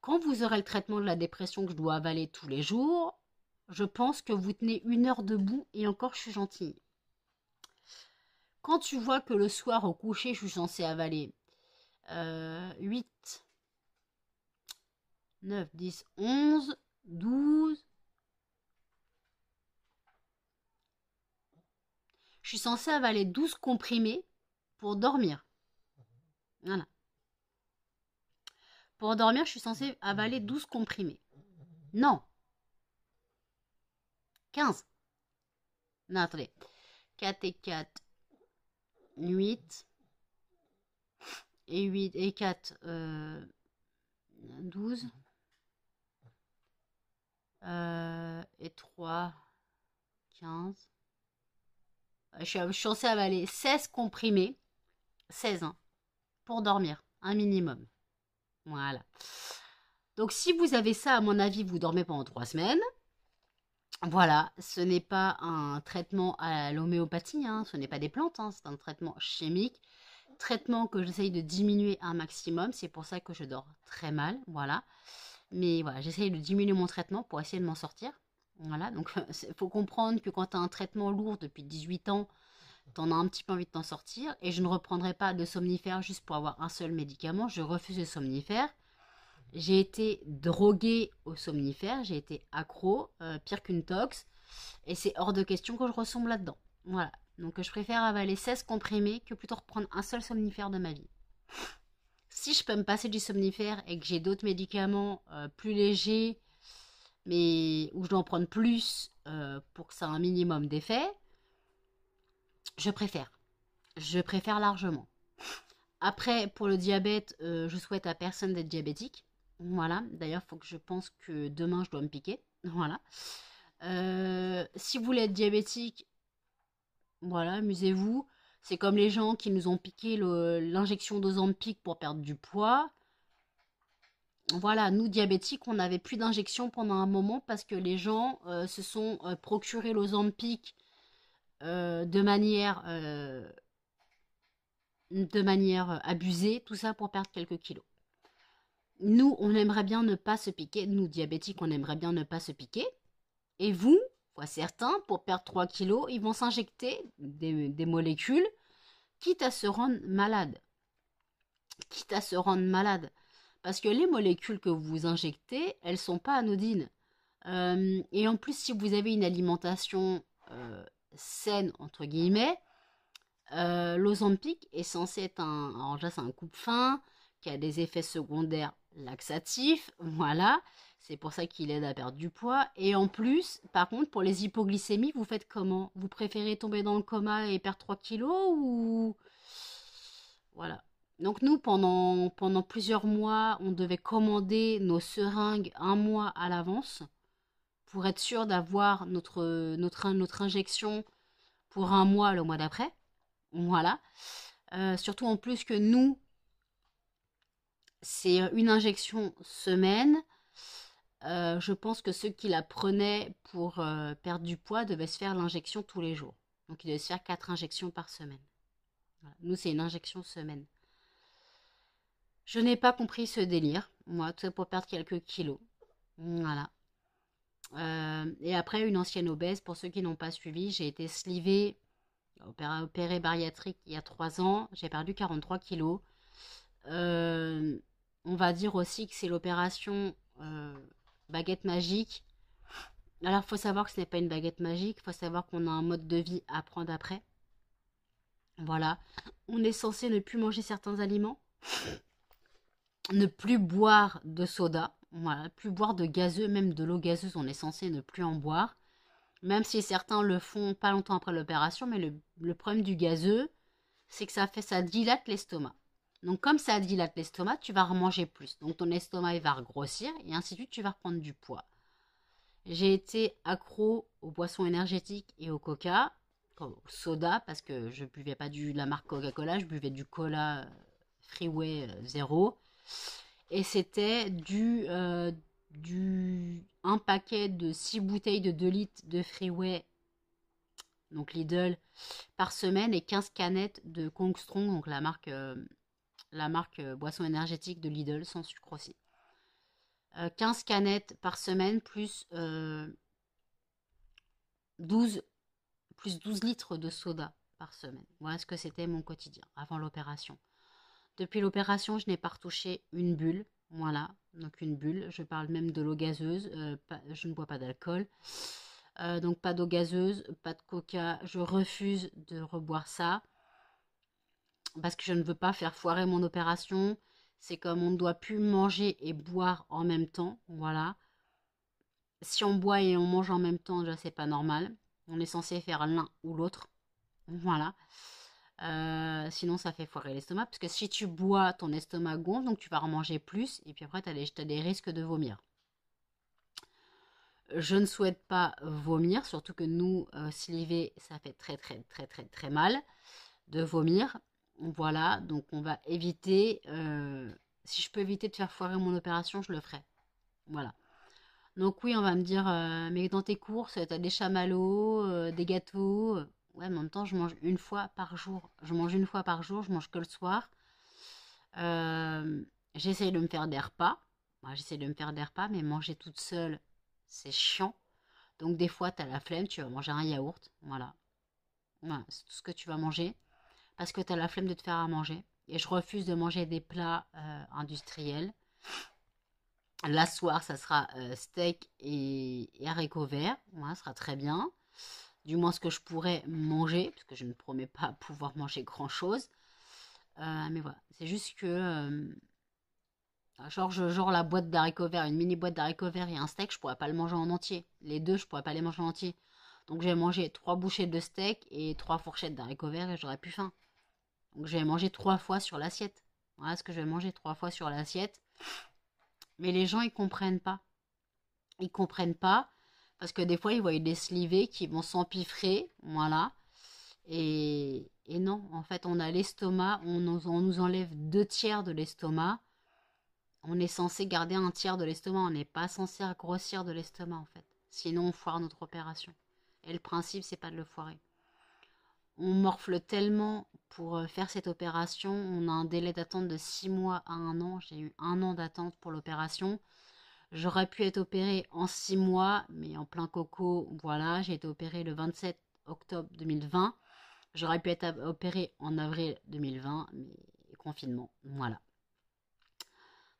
Quand vous aurez le traitement de la dépression que je dois avaler tous les jours, je pense que vous tenez 1 heure debout et encore je suis gentille. Quand tu vois que le soir au coucher, je suis censée avaler 8, 9, 10, 11, 12. Je suis censée avaler 12 comprimés pour dormir. Voilà. Pour dormir, je suis censée avaler 12 comprimés. Non. 15. Non, attendez. 4 et 4, 8. Et 8 et 4, 12. Et 3, 15. Je suis censée avaler 16 comprimés. 16, hein, pour dormir. Un minimum. Voilà. Donc, si vous avez ça, à mon avis, vous dormez pendant 3 semaines. Voilà, ce n'est pas un traitement à l'homéopathie, hein, ce n'est pas des plantes, hein, c'est un traitement chimique. Traitement que j'essaye de diminuer un maximum, c'est pour ça que je dors très mal, voilà. Mais voilà, j'essaye de diminuer mon traitement pour essayer de m'en sortir. Voilà, donc il faut comprendre que quand tu as un traitement lourd depuis 18 ans, tu en as un petit peu envie de t'en sortir. Et je ne reprendrai pas de somnifères juste pour avoir un seul médicament, je refuse les somnifères. J'ai été droguée aux somnifères, j'ai été accro, pire qu'une tox, et c'est hors de question que je ressemble là-dedans. Voilà, donc je préfère avaler 16 comprimés que plutôt reprendre un seul somnifère de ma vie. Si je peux me passer du somnifère et que j'ai d'autres médicaments plus légers, mais où je dois en prendre plus pour que ça ait un minimum d'effet, je préfère. Je préfère largement. Après, pour le diabète, je souhaite à personne d'être diabétique. Voilà, d'ailleurs, il faut que je pense que demain, je dois me piquer. Voilà. Si vous voulez être diabétique, voilà, amusez-vous. C'est comme les gens qui nous ont piqué l'injection d'Ozempic pour perdre du poids. Voilà, nous diabétiques, on n'avait plus d'injection pendant un moment parce que les gens se sont procuré l'Ozempic de manière abusée, tout ça pour perdre quelques kilos. Nous, on aimerait bien ne pas se piquer. Nous, diabétiques, on aimerait bien ne pas se piquer. Et vous, certains, pour perdre 3 kilos, ils vont s'injecter des molécules, quitte à se rendre malade. Quitte à se rendre malade. Parce que les molécules que vous injectez, elles ne sont pas anodines. Et en plus, si vous avez une alimentation saine, entre guillemets, l'Ozempic est censé être alors déjà, c'est un coupe-faim qui a des effets secondaires laxatifs, voilà. C'est pour ça qu'il aide à perdre du poids. Et en plus, par contre, pour les hypoglycémies, vous faites comment? Vous préférez tomber dans le coma et perdre 3 kilos ou... Voilà. Donc nous, pendant plusieurs mois, on devait commander nos seringues 1 mois à l'avance pour être sûr d'avoir notre injection pour 1 mois le mois d'après. Voilà. Surtout en plus que nous, c'est une injection semaine. Je pense que ceux qui la prenaient pour perdre du poids devaient se faire l'injection tous les jours. Donc ils devaient se faire 4 injections par semaine. Voilà. Nous, c'est une injection semaine. Je n'ai pas compris ce délire. Moi, tout ça pour perdre quelques kilos. Voilà. Et après, une ancienne obèse, pour ceux qui n'ont pas suivi, j'ai été slivée, opérée bariatrique il y a 3 ans. J'ai perdu 43 kilos. On va dire aussi que c'est l'opération baguette magique. Alors, il faut savoir que ce n'est pas une baguette magique. Il faut savoir qu'on a un mode de vie à prendre après. Voilà. On est censé ne plus manger certains aliments. Ne plus boire de soda. Voilà. Plus boire de gazeux. Même de l'eau gazeuse, on est censé ne plus en boire. Même si certains le font pas longtemps après l'opération, mais le problème du gazeux, c'est que ça dilate l'estomac. Donc comme ça dilate l'estomac, tu vas remanger plus. Donc ton estomac il va regrossir et ainsi de suite, tu vas reprendre du poids. J'ai été accro aux boissons énergétiques et au coca, au soda, parce que je buvais pas de la marque Coca-Cola, je buvais du cola Freeway zéro. Et c'était un paquet de 6 bouteilles de 2 litres de Freeway, donc Lidl, par semaine et 15 canettes de Kong Strong, donc la marque boisson énergétique de Lidl, sans sucre aussi. 15 canettes par semaine plus 12, plus 12 litres de soda par semaine. Voilà ce que c'était mon quotidien avant l'opération. Depuis l'opération, je n'ai pas retouché une bulle. Voilà, donc une bulle. Je parle même de l'eau gazeuse. Je ne bois pas d'alcool. Donc pas d'eau gazeuse, pas de coca. Je refuse de reboire ça parce que je ne veux pas faire foirer mon opération. C'est comme on ne doit plus manger et boire en même temps. Voilà. Si on boit et on mange en même temps, déjà c'est pas normal. On est censé faire l'un ou l'autre. Voilà. Sinon, ça fait foirer l'estomac. Parce que si tu bois, ton estomac gonfle, donc tu vas en manger plus. Et puis après, tu as des risques de vomir. Je ne souhaite pas vomir, surtout que nous, saliver, ça fait très très très très très mal de vomir. Voilà, donc on va éviter. Si je peux éviter de faire foirer mon opération, je le ferai. Voilà. Donc oui, on va me dire, mais dans tes courses, t'as des chamallows, des gâteaux. Ouais, mais en même temps, je mange une fois par jour. Je mange une fois par jour, je mange que le soir. J'essaye de me faire des repas. Moi, j'essaye de me faire des repas, mais manger toute seule, c'est chiant. Donc des fois, t'as la flemme, tu vas manger un yaourt. Voilà. Voilà, c'est tout ce que tu vas manger. Parce que t'as la flemme de te faire à manger. Et je refuse de manger des plats industriels. Là, ce soir, ça sera steak et haricots verts. Voilà, ça sera très bien. Du moins ce que je pourrais manger, parce que je ne promets pas pouvoir manger grand-chose. Mais voilà, c'est juste que genre la boîte d'haricots verts, une mini boîte d'haricots verts et un steak, je pourrais pas le manger en entier. Les deux, je pourrais pas les manger en entier. Donc je vais manger 3 bouchées de steak et 3 fourchettes d'haricots verts et j'aurai plus faim. Donc je vais manger 3 fois sur l'assiette. Voilà ce que je vais manger 3 fois sur l'assiette. Mais les gens, ils comprennent pas. Ils comprennent pas parce que des fois, ils voient des slivés qui vont s'empiffrer. Voilà. Et non, en fait, on a l'estomac, on nous enlève 2 tiers de l'estomac. On est censé garder un tiers de l'estomac. On n'est pas censé grossir de l'estomac, en fait. Sinon, on foire notre opération. Et le principe, c'est pas de le foirer. On morfle tellement pour faire cette opération. On a un délai d'attente de 6 mois à 1 an. J'ai eu 1 an d'attente pour l'opération. J'aurais pu être opérée en 6 mois, mais en plein coco, voilà. J'ai été opérée le 27 octobre 2020. J'aurais pu être opérée en avril 2020, mais confinement, voilà.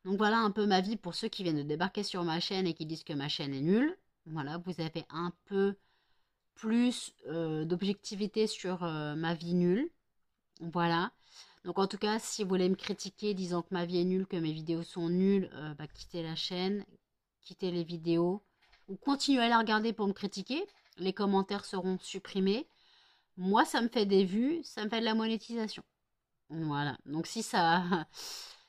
Donc voilà un peu ma vie pour ceux qui viennent de débarquer sur ma chaîne et qui disent que ma chaîne est nulle. Voilà, vous avez un peu plus d'objectivité sur ma vie nulle. Voilà. Donc en tout cas, si vous voulez me critiquer disant que ma vie est nulle, que mes vidéos sont nulles, quittez la chaîne, quittez les vidéos, ou continuez à les regarder pour me critiquer. Les commentaires seront supprimés. Moi, ça me fait des vues, ça me fait de la monétisation. Voilà. Donc si ça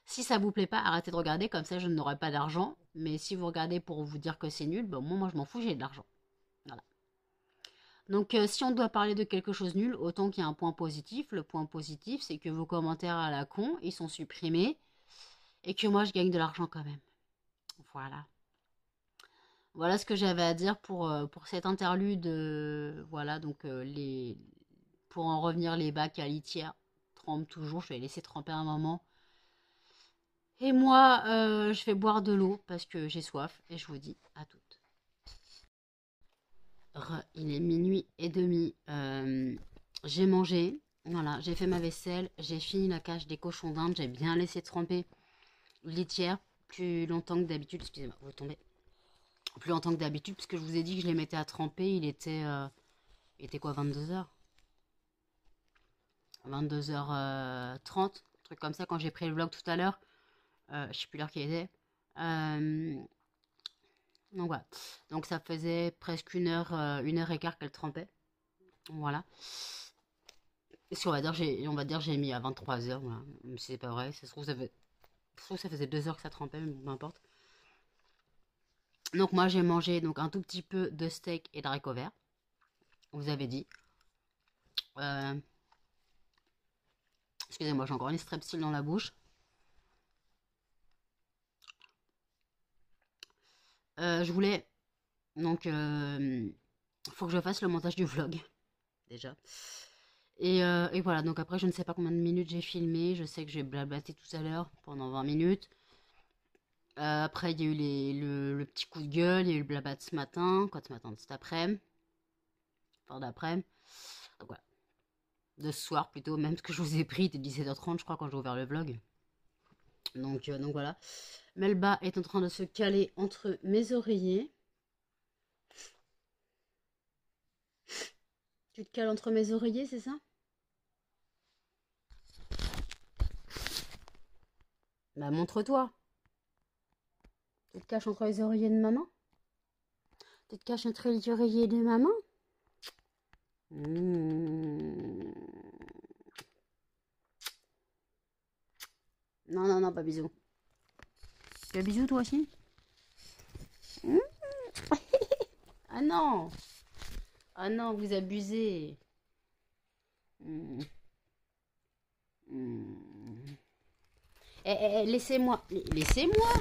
si ça vous plaît pas, arrêtez de regarder, comme ça je n'aurai pas d'argent. Mais si vous regardez pour vous dire que c'est nul, ben moi je m'en fous, j'ai de l'argent. Voilà. Donc si on doit parler de quelque chose de nul, autant qu'il y a un point positif. Le point positif, c'est que vos commentaires à la con, ils sont supprimés. Et que moi je gagne de l'argent quand même. Voilà. Voilà ce que j'avais à dire pour cette interlude. Voilà, donc pour en revenir, les bacs à litière trempent toujours. Je vais les laisser tremper un moment. Et moi, je vais boire de l'eau parce que j'ai soif. Et je vous dis à toutes. Il est minuit et demi. J'ai mangé. Voilà, j'ai fait ma vaisselle. J'ai fini la cage des cochons d'Inde. J'ai bien laissé tremper litière plus longtemps que d'habitude. Excusez-moi, vous tombez. Plus longtemps que d'habitude, puisque je vous ai dit que je les mettais à tremper. Il était quoi, 22h 22h30, un truc comme ça, quand j'ai pris le vlog tout à l'heure. Je sais plus l'heure qu'il était. Donc voilà. Donc ça faisait presque une heure et quart qu'elle trempait. Voilà. Et si on va dire j'ai mis à 23 heures, voilà. Même si c'est pas vrai, ça se trouve ça faisait 2 heures que ça trempait, mais peu importe. Donc moi j'ai mangé donc un tout petit peu de steak et d'haricots verts. Vous avez dit. Euh, Excusez-moi, j'ai encore une strepsil dans la bouche. Je voulais donc faut que je fasse le montage du vlog déjà. Et voilà, donc après je ne sais pas combien de minutes j'ai filmé. Je sais que j'ai blablaté tout à l'heure pendant 20 minutes. Après il y a eu le petit coup de gueule, il y a eu le blabla de ce matin. Quoi de ce matin? De cet après-midi. Enfin d'après-midi. Donc voilà. De ce soir plutôt, même ce que je vous ai pris, était 17h30 je crois quand j'ai ouvert le vlog. Donc voilà. Melba est en train de se caler entre mes oreillers. Tu te cales entre mes oreillers, c'est ça? Bah montre-toi. Tu te caches entre les oreillers de maman? Tu te caches entre les oreillers de maman? Non, non, non, pas bisous. Tu as bisous toi aussi? Ah non! Ah non, vous abusez. Laissez-moi. Laissez-moi!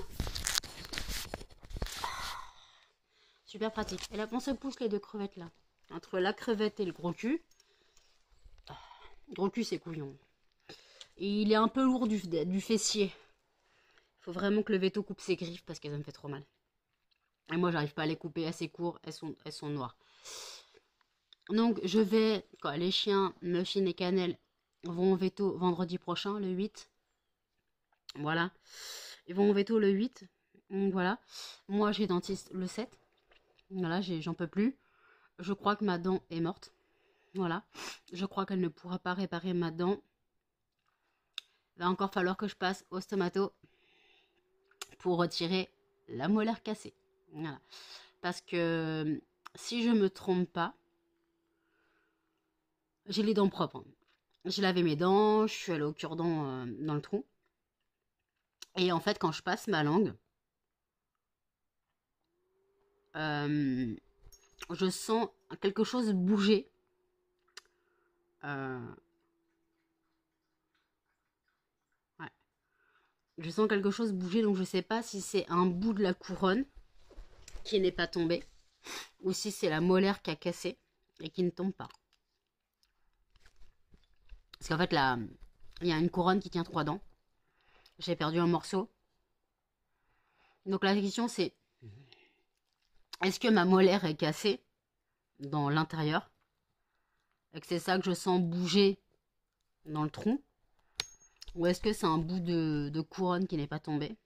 Super pratique. Et là, on se pousse les deux crevettes là. Entre la crevette et le gros cul. Gros cul, c'est couillon. Et il est un peu lourd du fessier. Il faut vraiment que le veto coupe ses griffes parce qu'elles me fait trop mal. Et moi, j'arrive pas à les couper assez court. Elles sont noires. Donc, je vais, quand les chiens, Muffin et Cannelle vont au veto vendredi prochain, le 8. Voilà. Ils vont au veto le 8. Donc, voilà. Moi, j'ai dentiste le 7. Voilà, j'en peux plus. Je crois que ma dent est morte. Voilà. Je crois qu'elle ne pourra pas réparer ma dent. Il va encore falloir que je passe au stomato pour retirer la molaire cassée. Voilà. Parce que si je me trompe pas, j'ai les dents propres. J'ai lavé mes dents, je suis allée au cure-dent dans le trou. Et en fait, quand je passe ma langue, je sens quelque chose bouger. Ouais. Je sens quelque chose bouger, donc je sais pas si c'est un bout de la couronne qui n'est pas tombé, ou si c'est la molaire qui a cassé et qui ne tombe pas. Parce qu'en fait, là, il y a une couronne qui tient 3 dents. J'ai perdu un morceau. Donc la question c'est, est-ce que ma molaire est cassée dans l'intérieur et que c'est ça que je sens bouger dans le trou? Ou est-ce que c'est un bout de couronne qui n'est pas tombé?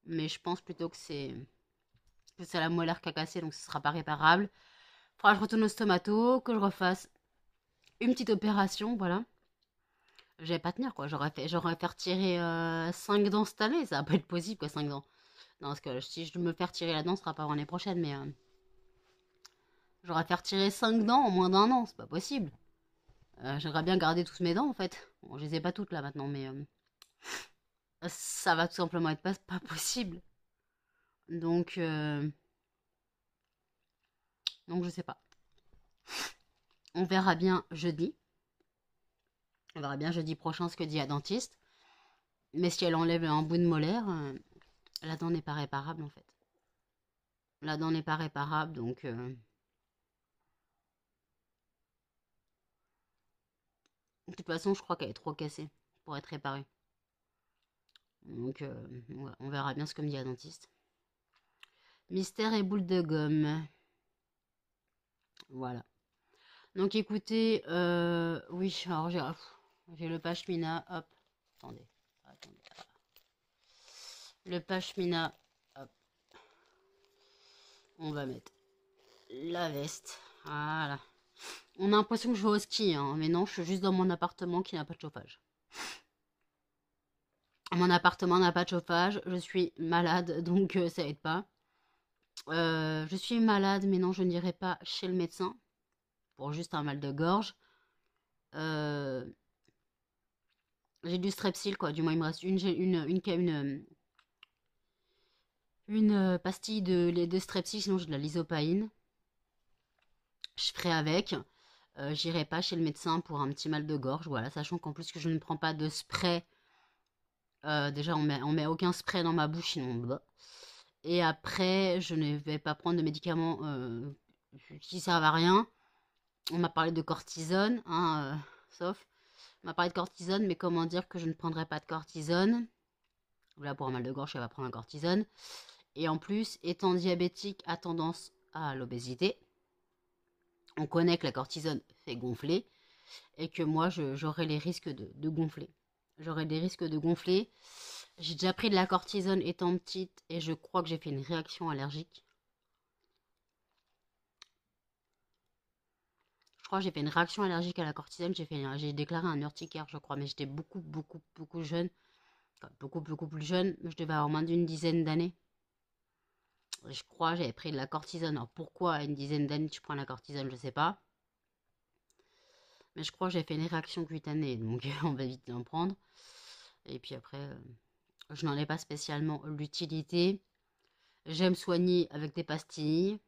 Mais je pense plutôt que c'est la molaire qui a cassé, donc ce sera pas réparable. Faudra que je retourne au stomato, que je refasse une petite opération, voilà. Je vais pas tenir quoi, j'aurais fait retirer 5 dents cette année, ça va pas être possible quoi, 5 dents. Non, parce que si je me fais retirer la dent, ce sera pas avant l'année prochaine, mais j'aurais fait retirer 5 dents en moins d'1 an, c'est pas possible. J'aimerais bien garder toutes mes dents en fait. Bon, je les ai pas toutes là maintenant, mais ça va tout simplement être pas possible. Donc je sais pas. On verra bien jeudi. On verra bien jeudi prochain ce que dit la dentiste. Mais si elle enlève un bout de molaire, la dent n'est pas réparable en fait. La dent n'est pas réparable, donc de toute façon, je crois qu'elle est trop cassée pour être réparée. Donc, on verra bien ce que me dit la dentiste. Mystère et boule de gomme. Voilà. Donc, écoutez, oui, alors j'ai le pashmina, hop. Attendez. Le pashmina, hop. On va mettre la veste. Voilà. On a l'impression que je vais au ski, hein, mais non, je suis juste dans mon appartement qui n'a pas de chauffage. Mon appartement n'a pas de chauffage, je suis malade, donc ça aide pas. Je suis malade, mais non, je n'irai pas chez le médecin pour juste un mal de gorge. Euh, j'ai du Strepsil, quoi. Du moins, il me reste une pastille de Strepsil, sinon j'ai de la lysopaïne. Je ferai avec. J'irai pas chez le médecin pour un petit mal de gorge, voilà, sachant qu'en plus que je ne prends pas de spray. Déjà, on met aucun spray dans ma bouche, sinon. Bah. Et après, je ne vais pas prendre de médicaments qui servent à rien. On m'a parlé de cortisone, hein, sauf. On m'a parlé de cortisone, mais comment dire que je ne prendrai pas de cortisone? Là, pour un mal de gorge, je vais prendre un cortisone. Et en plus, étant diabétique, à tendance à l'obésité. On connaît que la cortisone fait gonfler et que moi, j'aurai les risques de gonfler. J'aurai des risques de gonfler. J'ai déjà pris de la cortisone étant petite et je crois que j'ai fait une réaction allergique. Je crois que j'ai fait une réaction allergique à la cortisone. J'ai déclaré un urticaire, je crois, mais j'étais beaucoup, beaucoup, beaucoup jeune. Enfin, beaucoup, beaucoup plus jeune. Je devais avoir moins d'une dizaine d'années. Je crois que j'avais pris de la cortisone. Alors pourquoi à une dizaine d'années tu prends la cortisone, je sais pas. Mais je crois que j'ai fait une réaction cutanée, donc on va vite en prendre. Et puis après, je n'en ai pas spécialement l'utilité. J'aime soigner avec des pastilles.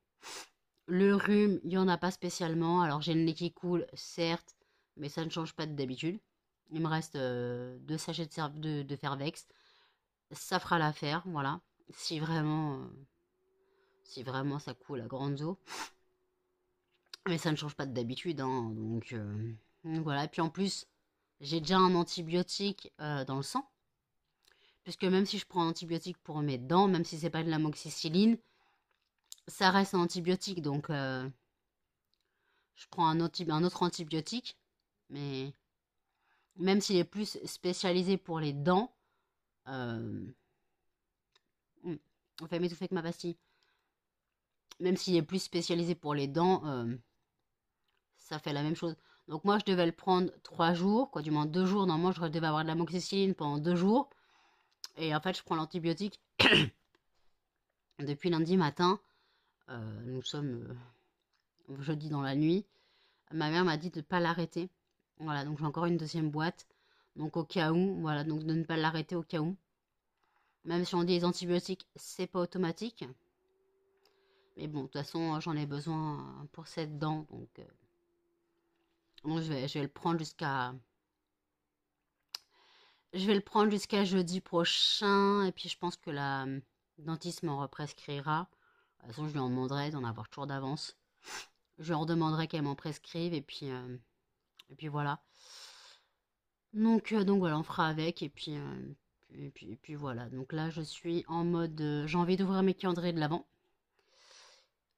Le rhume, il n'y en a pas spécialement. Alors j'ai le nez qui coule, certes, mais ça ne change pas d'habitude. Il me reste 2 sachets de Fervex. Ça fera l'affaire, voilà. Si vraiment ça coule à grandes eaux. Mais ça ne change pas d'habitude, hein, donc voilà. Et puis en plus, j'ai déjà un antibiotique dans le sang. Puisque même si je prends un antibiotique pour mes dents, même si c'est pas de l'amoxicilline, ça reste un antibiotique. Donc je prends un autre antibiotique. Mais même s'il est plus spécialisé pour les dents, on fait m'étouffer avec ma pastille. Même s'il est plus spécialisé pour les dents, ça fait la même chose. Donc moi je devais le prendre 3 jours, quoi, du moins 2 jours. Normalement je devais avoir de l'amoxicilline pendant 2 jours. Et en fait je prends l'antibiotique depuis lundi matin. Nous sommes jeudi dans la nuit. Ma mère m'a dit de ne pas l'arrêter. Voilà, donc j'ai encore une deuxième boîte. Donc au cas où, voilà, donc de ne pas l'arrêter au cas où. Même si on dit les antibiotiques, c'est pas automatique. Mais bon, de toute façon, j'en ai besoin pour cette dent. Donc je vais le prendre jusqu'à. Je vais le prendre jusqu'à jeudi prochain. Et puis je pense que la dentiste m'en represcrira. De toute façon, je lui en demanderai d'en avoir toujours d'avance. Je leur demanderai qu'elle m'en prescrive. Et puis voilà. Donc voilà, on fera avec. Et puis voilà. Donc là, je suis en mode. J'ai envie d'ouvrir mes calendriers de l'avant.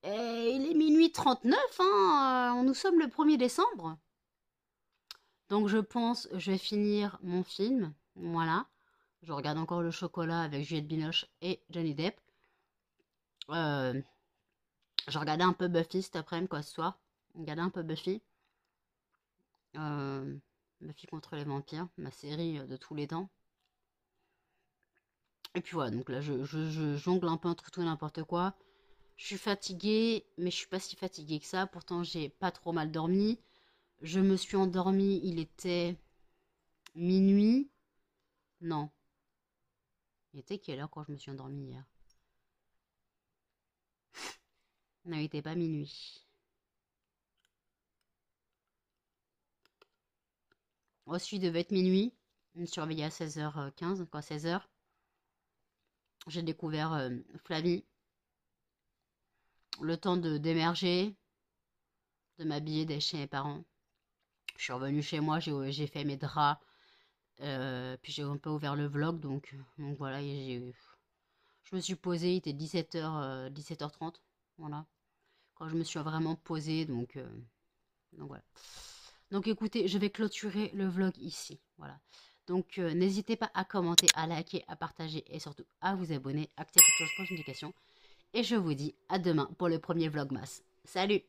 Et il est minuit 39, hein, nous sommes le 1er décembre. Donc je pense je vais finir mon film. Voilà. Je regarde encore Le Chocolat avec Juliette Binoche et Johnny Depp. Je regardais un peu Buffy cet après-midi, quoi, ce soir. Je regardais un peu Buffy. Buffy contre les vampires, ma série de tous les temps. Et puis voilà, donc là je jongle un peu entre tout et n'importe quoi. Je suis fatiguée, mais je suis pas si fatiguée que ça. Pourtant, j'ai pas trop mal dormi. Je me suis endormie, il était minuit. Non. Il était quelle heure quand je me suis endormie hier? Non, il était pas minuit. Ensuite, il devait être minuit. Je me suis réveillée à 16h15, quoi, 16h. J'ai découvert Flavie. Le temps d'émerger, de m'habiller, d'aller chez mes parents. Je suis revenue chez moi, j'ai fait mes draps. Puis j'ai un peu ouvert le vlog, donc voilà. Je me suis posée, il était 17h, 17h30. Voilà. Quand je me suis vraiment posée, donc voilà. Donc écoutez, je vais clôturer le vlog ici. Voilà. Donc n'hésitez pas à commenter, à liker, à partager et surtout à vous abonner, activer la cloche pour les notifications. Et je vous dis à demain pour le premier vlogmas. Salut!